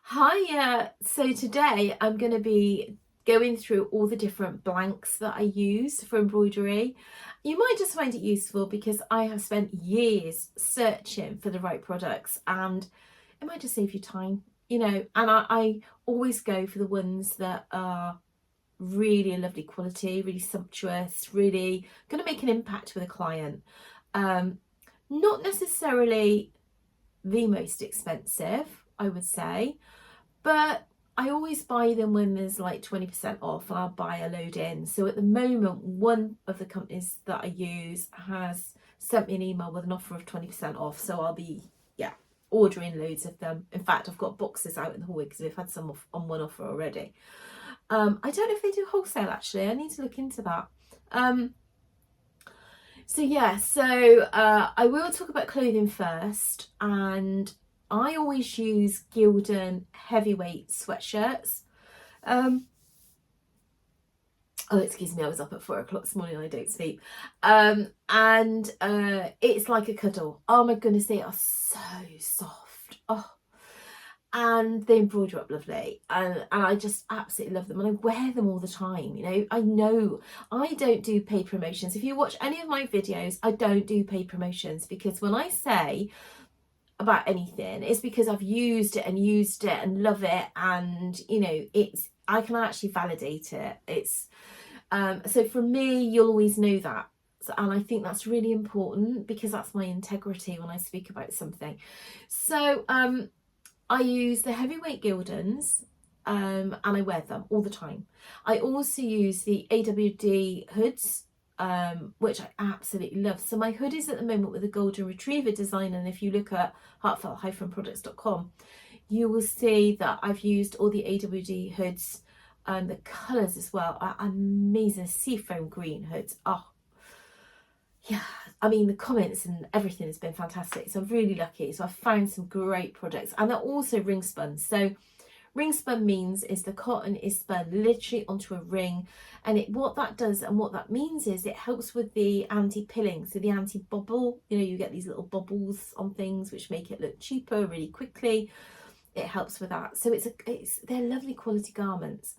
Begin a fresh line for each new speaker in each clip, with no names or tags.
Hi, so today I'm going to be going through all the different blanks that I use for embroidery. You might just find it useful because I have spent years searching for the right products, and it might just save you time, and I always go for the ones that are really a lovely quality, really sumptuous, really going to make an impact with a client. Um, Not necessarily the most expensive, I would say, but I always buy them when there's like 20% off, and I'll buy a load in. So at the moment, one of the companies that I use has sent me an email with an offer of 20% off. So I'll be, ordering loads of them. In fact, I've got boxes out in the hallway because we've had some off, on one offer already. I don't know if they do wholesale actually. I need to look into that. I will talk about clothing first, and I always use Gildan heavyweight sweatshirts. Excuse me, I was up at 4 o'clock this morning and I don't sleep. It's like a cuddle. Oh my goodness, they are so soft. Oh, and they embroider up lovely, and I just absolutely love them, and I wear them all the time. I know I don't do paid promotions. If you watch any of my videos, I don't do paid promotions, because when I say about anything, it's because I've used it and love it, and it's, I can actually validate it. It's so for me, you'll always know that. And I think that's really important, because that's my integrity when I speak about something. So I use the heavyweight Gildans, and I wear them all the time. I also use the AWD hoods, which I absolutely love. So my hood is at the moment with a golden retriever design, and if you look at heartfelt-products.com, you will see that I've used all the AWD hoods. The colours as well are amazing. Seafoam green hoods. Oh, yeah, I mean, the comments and everything has been fantastic, so I'm really lucky. So I've found some great products, and they're also ring spun. So ring spun means is the cotton is spun literally onto a ring, and what that does and what that means is it helps with the anti-pilling, so the anti-bubble. You get these little bubbles on things which make it look cheaper really quickly. It helps with that. So they're lovely quality garments.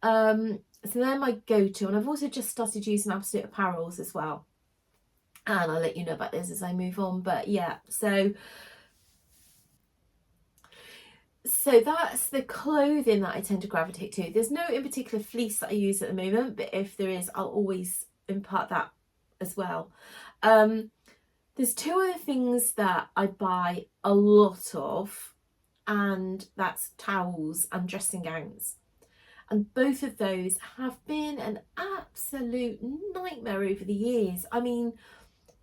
So they're my go-to, and I've also just started using Absolute Apparels as well, and I'll let you know about this as I move on. But yeah, so that's the clothing that I tend to gravitate to. There's no in particular fleece that I use at the moment, but if there is, I'll always impart that as well. There's two other things that I buy a lot of, and that's towels and dressing gowns. And both of those have been an absolute nightmare over the years. I mean,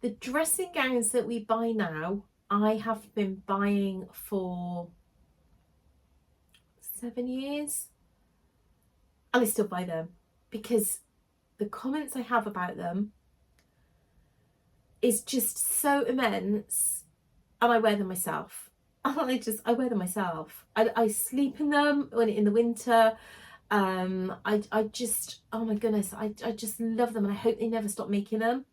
the dressing gowns that we buy now, I have been buying for 7 years, and I still buy them because the comments I have about them is just so immense, and I wear them myself. I wear them myself. I sleep in them when in the winter. I just, oh my goodness, I just love them, and I hope they never stop making them.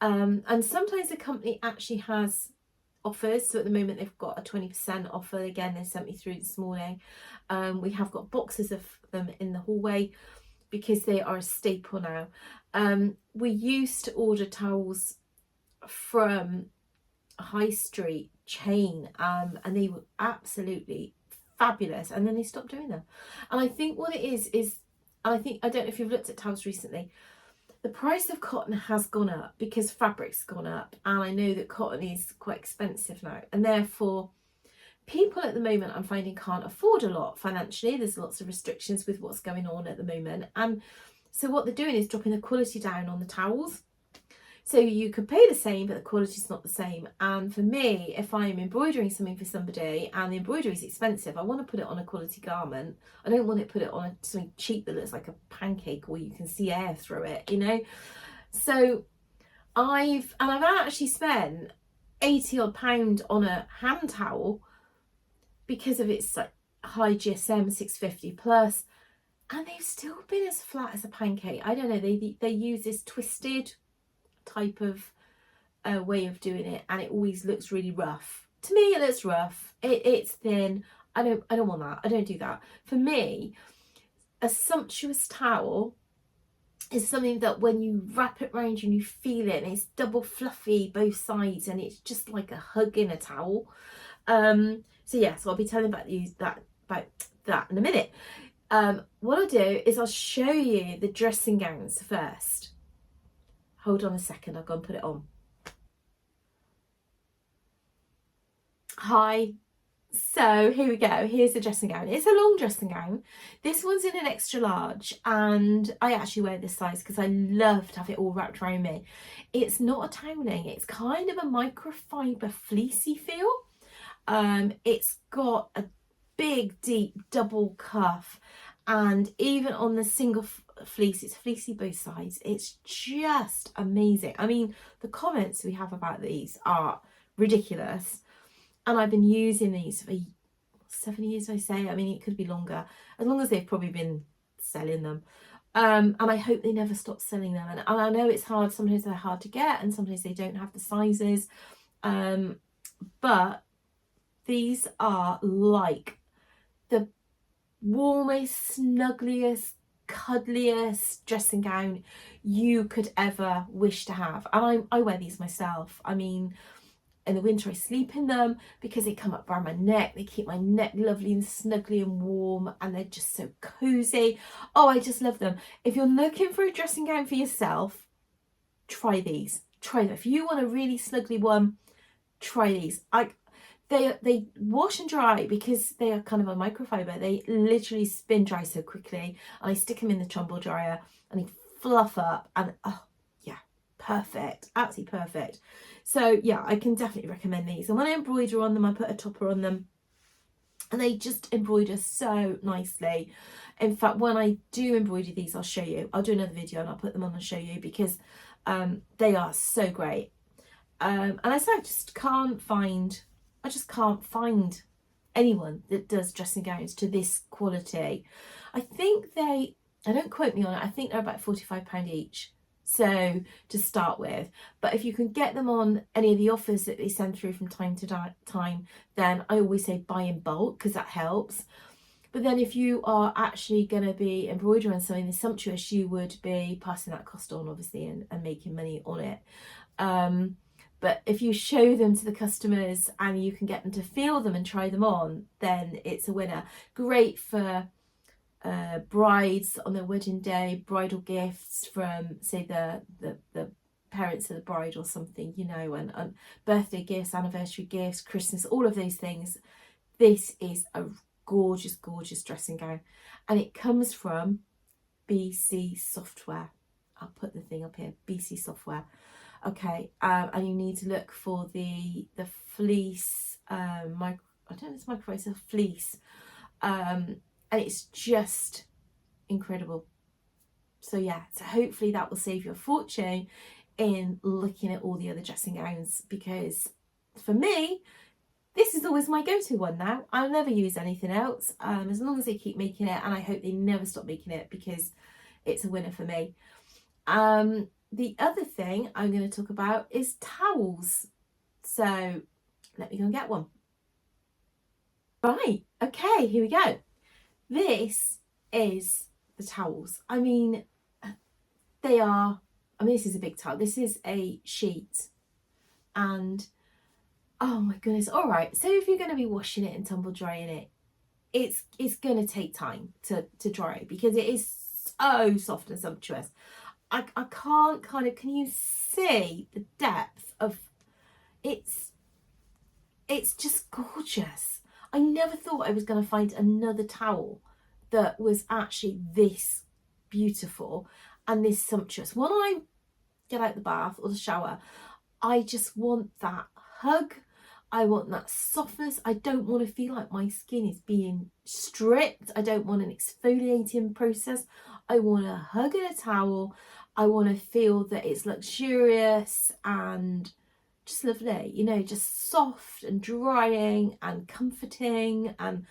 And sometimes the company actually has offers. So at the moment they've got a 20% offer. Again, they sent me through this morning. We have got boxes of them in the hallway because they are a staple now. We used to order towels from a high street chain, and they were absolutely fabulous, and then they stopped doing them. And I think what it is I don't know if you've looked at towels recently, the price of cotton has gone up because fabric's gone up, and I know that cotton is quite expensive now, and therefore people at the moment I'm finding can't afford a lot financially. There's lots of restrictions with what's going on at the moment, and so what they're doing is dropping the quality down on the towels. So you could pay the same, but the quality's not the same. And for me, if I'm embroidering something for somebody and the embroidery is expensive, I want to put it on a quality garment. I don't want to put it on something cheap that looks like a pancake or you can see air through it, So I've actually spent 80 odd pound on a hand towel because of its like high GSM 650 plus, and they've still been as flat as a pancake. I don't know, they use this twisted type of way of doing it, and it always looks really rough. To me, it looks rough. It's thin. I don't want that. I don't do that. For me, a sumptuous towel is something that when you wrap it around you and you feel it, and it's double fluffy both sides, and it's just like a hug in a towel. So yeah, so I'll be telling about that in a minute. What I'll do is I'll show you the dressing gowns first. Hold on a second, I'll go and put it on. Hi. So here we go. Here's the dressing gown. It's a long dressing gown. This one's in an extra large, and I actually wear this size because I love to have it all wrapped around me. It's not a toweling. It's kind of a microfiber fleecy feel. It's got a big, deep double cuff, and even on the single fleece, it's fleecy both sides. It's just amazing. I mean, the comments we have about these are ridiculous. And I've been using these for 7 years, I say. I mean, it could be longer, as long as they've probably been selling them. And I hope they never stop selling them. And I know it's hard. Sometimes they're hard to get, and sometimes they don't have the sizes. But these are like the warmest, snuggliest, cuddliest dressing gown you could ever wish to have. And I wear these myself. I mean, in the winter I sleep in them because they come up around my neck. They keep my neck lovely and snuggly and warm, and they're just so cozy. Oh, I just love them. If you're looking for a dressing gown for yourself, try these. Try them. If you want a really snuggly one, try these. They wash and dry because they are kind of a microfiber. They literally spin dry so quickly. And I stick them in the tumble dryer and they fluff up, and oh yeah, perfect, absolutely perfect. So yeah, I can definitely recommend these. And when I embroider on them, I put a topper on them, and they just embroider so nicely. In fact, when I do embroider these, I'll show you. I'll do another video and I'll put them on and show you, because they are so great. And I say I just can't find anyone that does dressing gowns to this quality. I think don't quote me on it, I think they're about £45 each. So to start with, but if you can get them on any of the offers that they send through from time to time, then I always say buy in bulk, because that helps. But then if you are actually going to be embroidering something that's sumptuous, you would be passing that cost on, obviously, and making money on it. But if you show them to the customers and you can get them to feel them and try them on, then it's a winner. Great for brides on their wedding day, bridal gifts from, say, the parents of the bride or something, you know, and birthday gifts, anniversary gifts, Christmas, all of those things. This is a gorgeous, gorgeous dressing gown, and it comes from BC Software. I'll put the thing up here, BC Software. Okay, and you need to look for the fleece, I don't know if it's microfiber, it's a fleece, and it's just incredible. So yeah, so hopefully that will save you a fortune in looking at all the other dressing gowns, because for me, this is always my go-to one now. I'll never use anything else, as long as they keep making it, and I hope they never stop making it, because it's a winner for me. The other thing I'm going to talk about is towels. So let me go and get one. Right, okay, here we go. This is the towels. I mean, this is a big towel. This is a sheet, and oh my goodness. All right, so if you're going to be washing it and tumble drying it, it's going to take time to dry, because it is so soft and sumptuous. I can't can you see the depth of it's just gorgeous. I never thought I was going to find another towel that was actually this beautiful and this sumptuous. When I get out the bath or the shower, I just want that hug. I want that softness. I don't want to feel like my skin is being stripped. I don't want an exfoliating process. I want a hug and a towel. I want to feel that it's luxurious and just lovely, you know, just soft and drying and comforting, and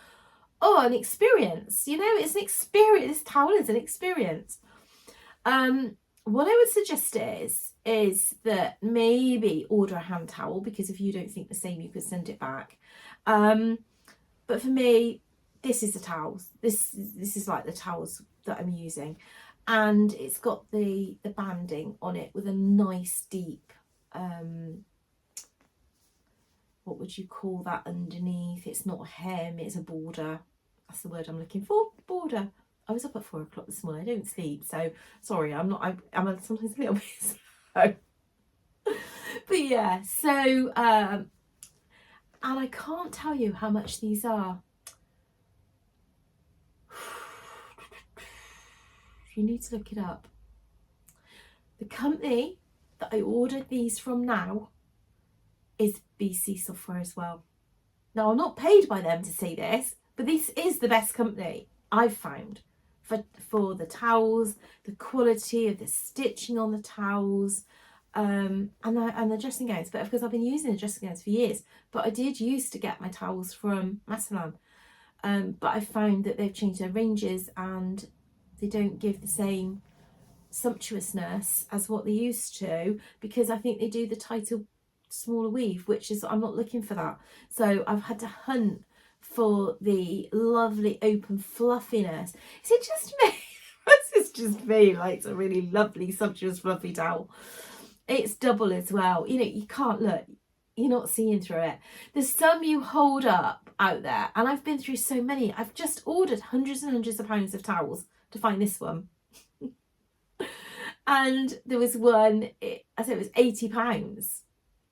an experience, you know, it's an experience. This towel is an experience. What I would suggest is that maybe order a hand towel, because if you don't think the same, you could send it back. But for me, this is the towels. This is like the towels that I'm using, and it's got the banding on it with a nice deep what would you call that underneath? It's not a hem, it's a border. That's the word I'm looking for, border. I was up at 4 o'clock this morning. I don't sleep, so sorry. I'm sometimes a little bit slow. But yeah, so and I can't tell you how much these are. You need to look it up. The company that I ordered these from now is BC Software as well. Now, I'm not paid by them to say this, but this is the best company I've found for the towels, the quality of the stitching on the towels, and the dressing gowns. But because I've been using the dressing gowns for years, but I did used to get my towels from Matalan. But I found that they've changed their ranges and they don't give the same sumptuousness as what they used to, because I think they do the tighter, smaller weave, which is, I'm not looking for that. So I've had to hunt for the lovely open fluffiness. Is it just me? This is just me, like, it's a really lovely sumptuous fluffy towel. It's double as well. You know, you can't look, you're not seeing through it. There's some you hold up out there, and I've been through so many. I've just ordered hundreds and hundreds of pounds of towels to find this one. And there was one, I said it was £80,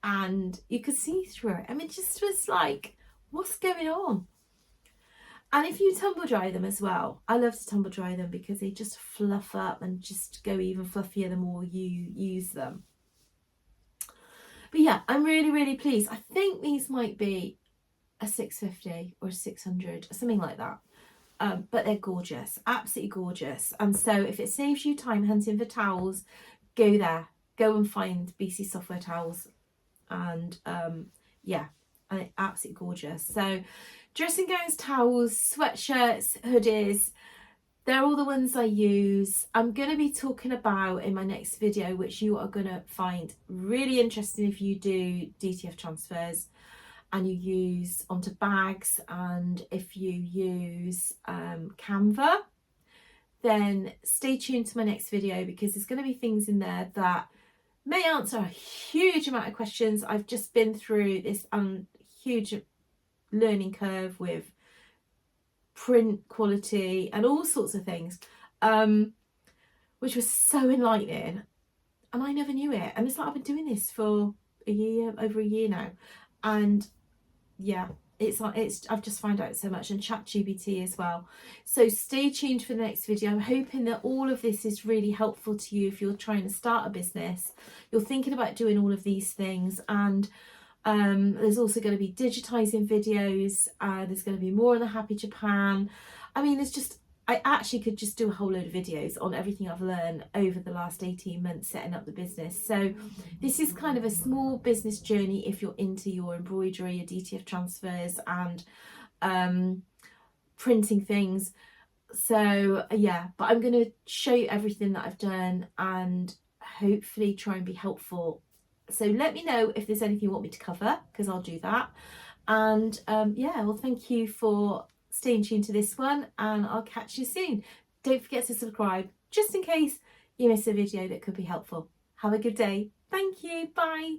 and you could see through it. I mean, it just was like, what's going on? And if you tumble dry them as well, I love to tumble dry them because they just fluff up and just go even fluffier the more you use them. But yeah, I'm really, really pleased. I think these might be a 650 or a 600, something like that. But they're gorgeous, absolutely gorgeous. And so if it saves you time hunting for towels, go there, go and find BC Software towels. And yeah, and it's absolutely gorgeous. So dressing gowns, towels, sweatshirts, hoodies, they're all the ones I use. I'm going to be talking about in my next video, which you are going to find really interesting if you do DTF transfers and you use onto bags, and if you use Canva, then stay tuned to my next video, because there's going to be things in there that may answer a huge amount of questions. I've just been through this huge learning curve with print quality and all sorts of things, which was so enlightening, and I never knew it. And it's like I've been doing this for over a year now, and yeah, I've just found out so much, and ChatGPT as well. So stay tuned for the next video. I'm hoping that all of this is really helpful to you if you're trying to start a business, you're thinking about doing all of these things. And there's also going to be digitizing videos, there's going to be more on the Happy Japan. I mean, I actually could just do a whole load of videos on everything I've learned over the last 18 months setting up the business. So this is kind of a small business journey if you're into your embroidery, your DTF transfers, and printing things. So yeah, but I'm going to show you everything that I've done and hopefully try and be helpful. So let me know if there's anything you want me to cover, because I'll do that. And yeah, well, thank you for staying tuned to this one, and I'll catch you soon. Don't forget to subscribe, just in case you miss a video that could be helpful. Have a good day. Thank you. Bye.